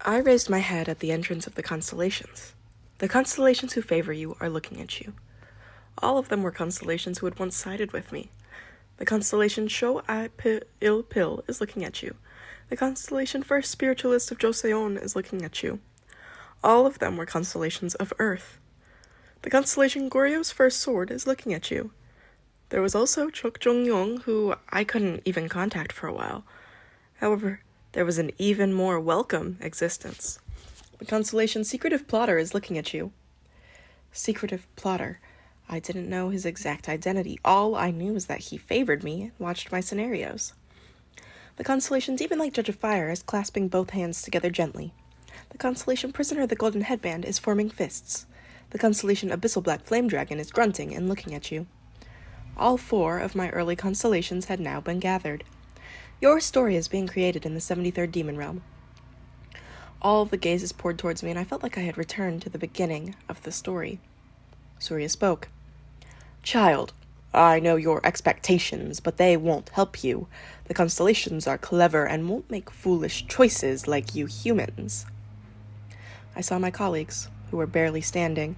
I raised my head at the entrance of the constellations. The constellations who favor you are looking at you. All of them were constellations who had once sided with me. The constellation Sho Ai Il Pil is looking at you. The constellation First Spiritualist of Joseon is looking at you. All of them were constellations of Earth. The constellation Goryeo's First Sword is looking at you. There was also Chok Jong-yong, who I couldn't even contact for a while. However, there was an even more welcome existence. The constellation Secretive Plotter is looking at you. Secretive Plotter. I didn't know his exact identity. All I knew was that he favored me and watched my scenarios. The constellation Demon Like Judge of Fire is clasping both hands together gently. The constellation Prisoner of the Golden Headband is forming fists. The constellation Abyssal Black Flame Dragon is grunting and looking at you. All 4 of my early constellations had now been gathered. Your story is being created in the 73rd Demon Realm. All of the gazes poured towards me, and I felt like I had returned to the beginning of the story. Surya spoke. Child, I know your expectations, but they won't help you. The constellations are clever and won't make foolish choices like you humans. I saw my colleagues, who were barely standing.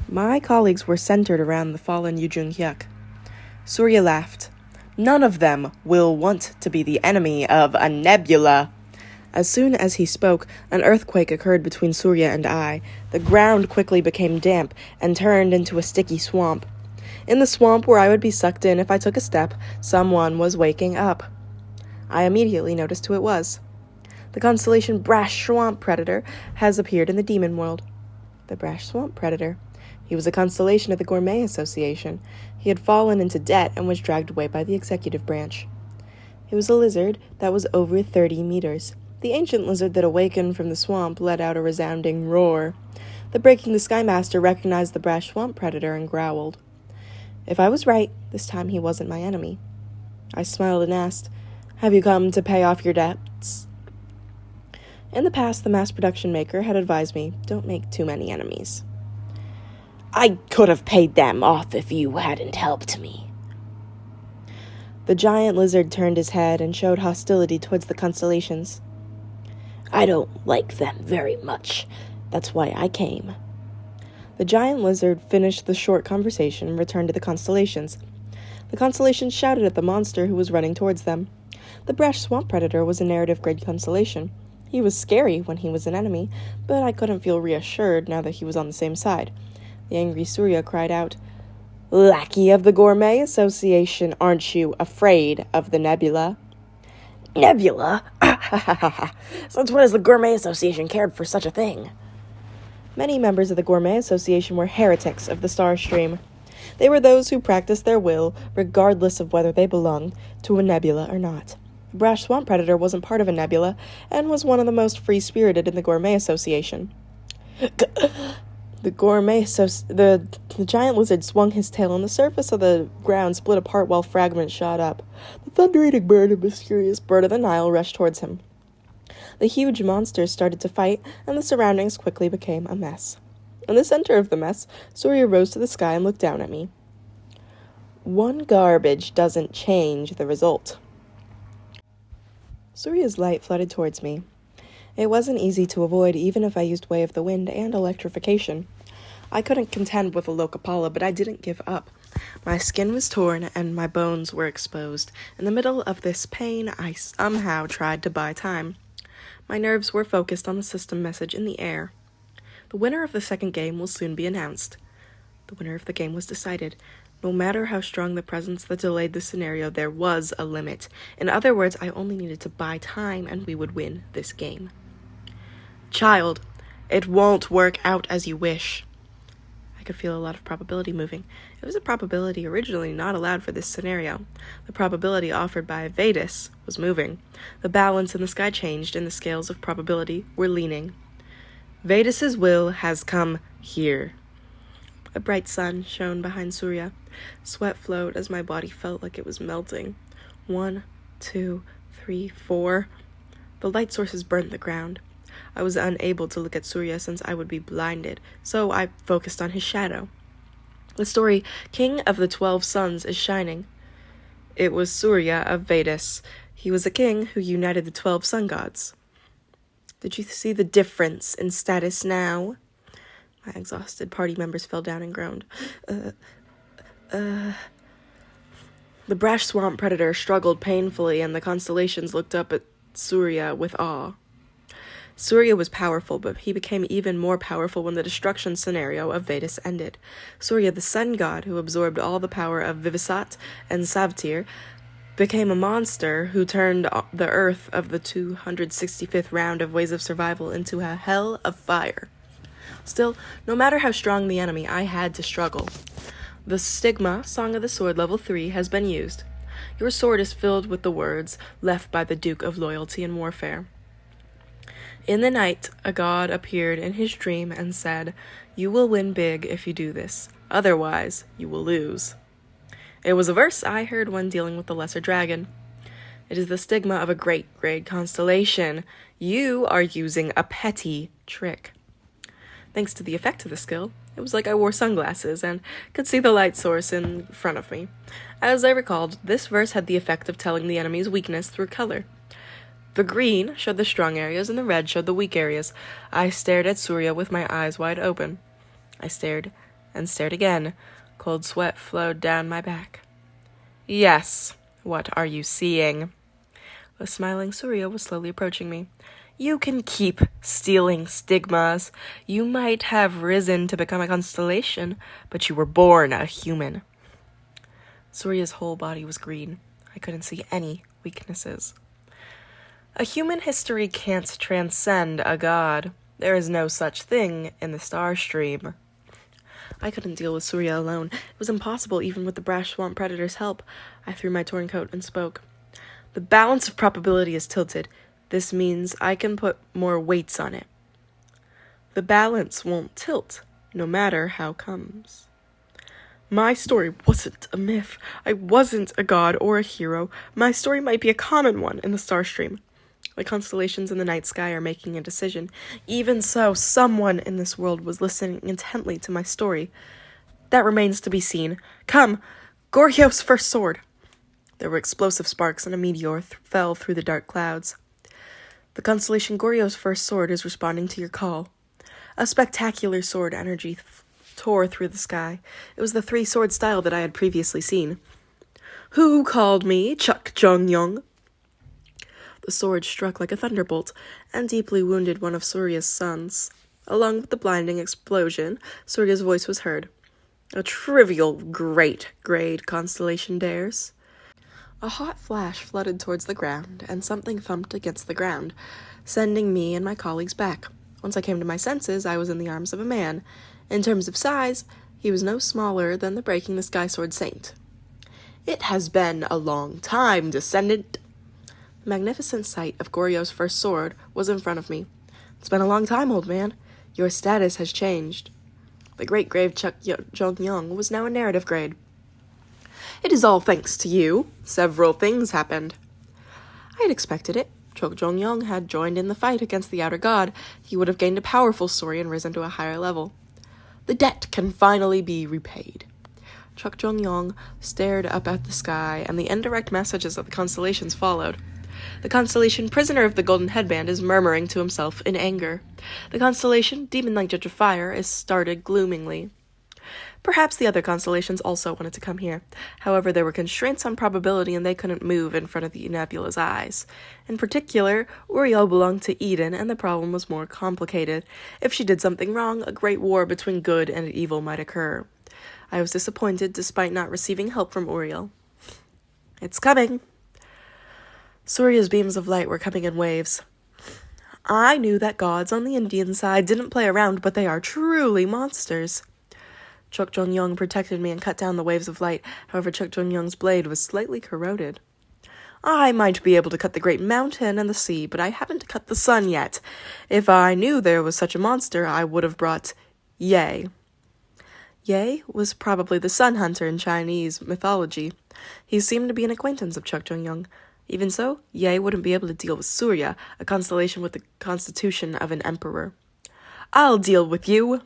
My colleagues were centered around the fallen Yu Jung-hyuk. Surya laughed. None of them will want to be the enemy of a nebula. As soon as he spoke, an earthquake occurred between Surya and I. The ground quickly became damp and turned into a sticky swamp. In the swamp where I would be sucked in if I took a step, someone was waking up. I immediately noticed who it was. The constellation Brash Swamp Predator has appeared in the demon world. The Brash Swamp Predator. He was a constellation of the Gourmet Association. He had fallen into debt and was dragged away by the executive branch. He was a lizard that was over 30 meters. The ancient lizard that awakened from the swamp let out a resounding roar. The Breaking the Sky Master recognized the Brash Swamp Predator and growled. If I was right, this time he wasn't my enemy. I smiled and asked, "Have you come to pay off your debts?" In the past, the mass production maker had advised me, don't make too many enemies. I could have paid them off if you hadn't helped me. The giant lizard turned his head and showed hostility towards the constellations. I don't like them very much. That's why I came. The giant lizard finished the short conversation and returned to the constellations. The constellations shouted at the monster who was running towards them. The Brash Swamp Predator was a narrative-grade constellation. He was scary when he was an enemy, but I couldn't feel reassured now that he was on the same side. The angry Surya cried out, Lackey of the Gourmet Association, aren't you afraid of the nebula? Nebula? Since when has the Gourmet Association cared for such a thing? Many members of the Gourmet Association were heretics of the Star Stream. They were those who practiced their will, regardless of whether they belonged to a nebula or not. The Brash Swamp Predator wasn't part of a nebula, and was one of the most free-spirited in the Gourmet Association. The giant lizard swung his tail, and the surface of the ground split apart while fragments shot up. The thunder-eating bird, a mysterious bird of the Nile, rushed towards him. The huge monsters started to fight, and the surroundings quickly became a mess. In the center of the mess, Surya rose to the sky and looked down at me. One garbage doesn't change the result. Surya's light flooded towards me. It wasn't easy to avoid even if I used Way of the Wind and electrification. I couldn't contend with a Lokapala, but I didn't give up. My skin was torn and my bones were exposed. In the middle of this pain, I somehow tried to buy time. My nerves were focused on the system message in the air. The winner of the second game will soon be announced. The winner of the game was decided. No matter how strong the presence that delayed the scenario, there was a limit. In other words, I only needed to buy time and we would win this game. Child, it won't work out as you wish. I could feel a lot of probability moving. It was a probability originally not allowed for this scenario. The probability offered by Vedas was moving. The balance in the sky changed and the scales of probability were leaning. Vedas's will has come here. A bright sun shone behind Surya. Sweat flowed as my body felt like it was melting. 1, 2, 3, 4. The light sources burned the ground. I was unable to look at Surya since I would be blinded, so I focused on his shadow. The story, King of the 12 Suns, is shining. It was Surya of Vedas. He was a king who united the 12 sun gods. Did you see the difference in status now? My exhausted party members fell down and groaned. The brash swamp predator struggled painfully, and the constellations looked up at Surya with awe. Surya was powerful, but he became even more powerful when the destruction scenario of Vedas ended. Surya, the sun god who absorbed all the power of Vivisat and Savtir, became a monster who turned the earth of the 265th round of Ways of Survival into a hell of fire. Still, no matter how strong the enemy, I had to struggle. The stigma, Song of the Sword, level 3, has been used. Your sword is filled with the words left by the Duke of Loyalty and Warfare. In the night, a god appeared in his dream and said, "You will win big if you do this. Otherwise, you will lose." It was a verse I heard when dealing with the Lesser Dragon. It is the stigma of a great grade constellation. You are using a petty trick. Thanks to the effect of the skill, it was like I wore sunglasses and could see the light source in front of me. As I recalled, this verse had the effect of telling the enemy's weakness through color. The green showed the strong areas and the red showed the weak areas. I stared at Surya with my eyes wide open. I stared and stared again. Cold sweat flowed down my back. "Yes, what are you seeing?" The smiling Surya was slowly approaching me. "You can keep stealing stigmas. You might have risen to become a constellation, but you were born a human." Surya's whole body was green. I couldn't see any weaknesses. A human history can't transcend a god. There is no such thing in the star stream. I couldn't deal with Surya alone. It was impossible even with the brash swamp predator's help. I threw my torn coat and spoke. "The balance of probability is tilted. This means I can put more weights on it. The balance won't tilt, no matter how comes. My story wasn't a myth. I wasn't a god or a hero. My story might be a common one in the star stream. The constellations in the night sky are making a decision. Even so, someone in this world was listening intently to my story. That remains to be seen. Come, Goryeo's first sword." There were explosive sparks and a meteor fell through the dark clouds. "The constellation Goryeo's first sword is responding to your call." A spectacular sword energy tore through the sky. It was the three-sword style that I had previously seen. "Who called me Chuk Jong-yong?" The sword struck like a thunderbolt and deeply wounded one of Surya's sons. Along with the blinding explosion, Surya's voice was heard. "A trivial great grade constellation dares." A hot flash flooded towards the ground, and something thumped against the ground, sending me and my colleagues back. Once I came to my senses, I was in the arms of a man. In terms of size, he was no smaller than the Breaking the Sky Sword Saint. "It has been a long time, descendant." The magnificent sight of Goryeo's first sword was in front of me. "It's been a long time, old man. Your status has changed." The great grave Chuk Jong-yong was now a narrative grade. "It is all thanks to you. Several things happened." I had expected it. Chuk Jong-yong had joined in the fight against the outer god. He would have gained a powerful story and risen to a higher level. "The debt can finally be repaid." Chuk Jong-yong stared up at the sky, and the indirect messages of the constellations followed. The constellation Prisoner of the Golden Headband is murmuring to himself in anger. The constellation Demon-like Judge of Fire is started gloomingly. Perhaps the other constellations also wanted to come here. However, there were constraints on probability and they couldn't move in front of the nebula's eyes. In particular, Goryeo belonged to Eden and the problem was more complicated. If she did something wrong, a great war between good and evil might occur. I was disappointed despite not receiving help from Goryeo. "It's coming." Surya's beams of light were coming in waves. I knew that gods on the Indian side didn't play around, but they are truly monsters. Chuk Jong-yong protected me and cut down the waves of light. However, Chuk Jong-yong's blade was slightly corroded. "I might be able to cut the great mountain and the sea, but I haven't cut the sun yet. If I knew there was such a monster, I would have brought Ye." Ye was probably the sun hunter in Chinese mythology. He seemed to be an acquaintance of Chuk Jong-yong. Even so, Ye wouldn't be able to deal with Surya, a constellation with the constitution of an emperor. "I'll deal with you."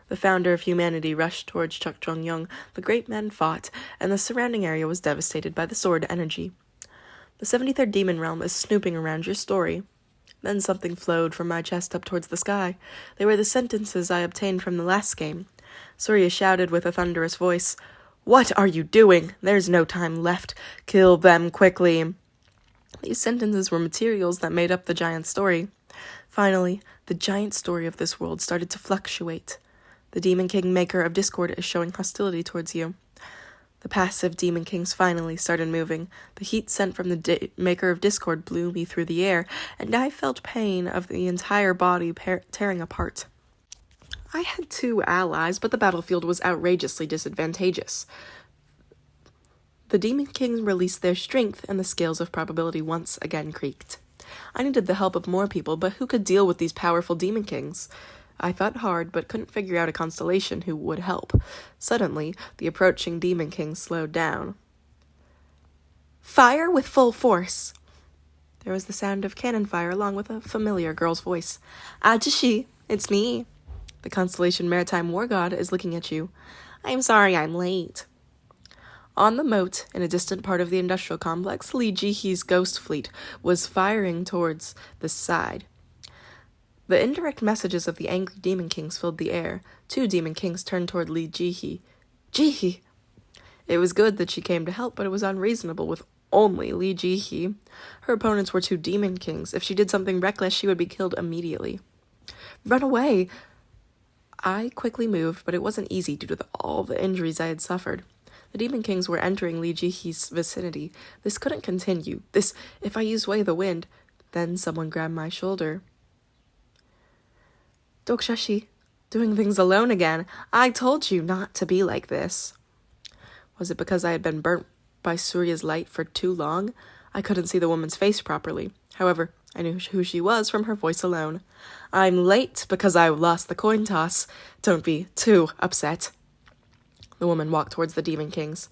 The founder of humanity rushed towards Chuk Jong-yong. The great men fought, and the surrounding area was devastated by the sword energy. The 73rd Demon Realm is snooping around your story. Then something flowed from my chest up towards the sky. They were the sentences I obtained from the last game. Surya shouted with a thunderous voice, "What are you doing? There's no time left. Kill them quickly." These sentences were materials that made up the giant story. Finally, the giant story of this world started to fluctuate. The Demon King, maker of discord, is showing hostility towards you. The passive Demon Kings finally started moving. The heat sent from the maker of discord blew me through the air, and I felt pain of the entire body tearing apart. I had 2 allies, but the battlefield was outrageously disadvantageous. The Demon Kings released their strength, and the scales of probability once again creaked. I needed the help of more people, but who could deal with these powerful Demon Kings? I thought hard, but couldn't figure out a constellation who would help. Suddenly, the approaching Demon King slowed down. "Fire with full force!" There was the sound of cannon fire along with a familiar girl's voice. "Ajishi, it's me. The constellation Maritime War God is looking at you. I'm sorry I'm late." On the moat, in a distant part of the industrial complex, Lee Jihee's ghost fleet was firing towards the side. The indirect messages of the angry Demon Kings filled the air. 2 Demon Kings turned toward Lee Jihee. "Jihee!" It was good that she came to help, but it was unreasonable with only Lee Jihee. Her opponents were 2 Demon Kings. If she did something reckless, she would be killed immediately. "Run away!" I quickly moved, but it wasn't easy due to all the injuries I had suffered. The Demon Kings were entering Lee Jihee's vicinity. This couldn't continue. If I used Way the Wind. Then someone grabbed my shoulder. "Dokja, doing things alone again. I told you not to be like this." Was it because I had been burnt by Surya's light for too long? I couldn't see the woman's face properly. However, I knew who she was from her voice alone. "I'm late because I lost the coin toss. Don't be too upset." The woman walked towards the Demon Kings.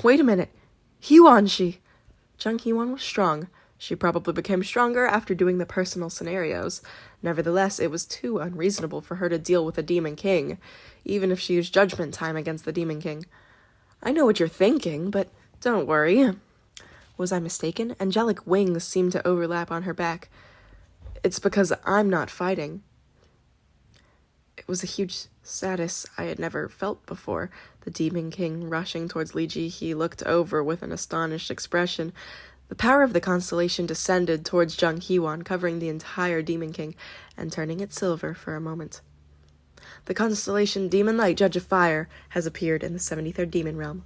"Wait a minute. Hwon-shi." Jung Hwon was strong. She probably became stronger after doing the personal scenarios. Nevertheless, it was too unreasonable for her to deal with a Demon King, even if she used judgment time against the Demon King. "I know what you're thinking, but don't worry." Was I mistaken? Angelic wings seemed to overlap on her back. "It's because I'm not fighting." It was a huge status I had never felt before. The Demon King, rushing towards Lee Jihee, looked over with an astonished expression. The power of the constellation descended towards Jung Hwon, covering the entire Demon King and turning it silver for a moment. The constellation Demon Light, Judge of Fire, has appeared in the 73rd Demon Realm.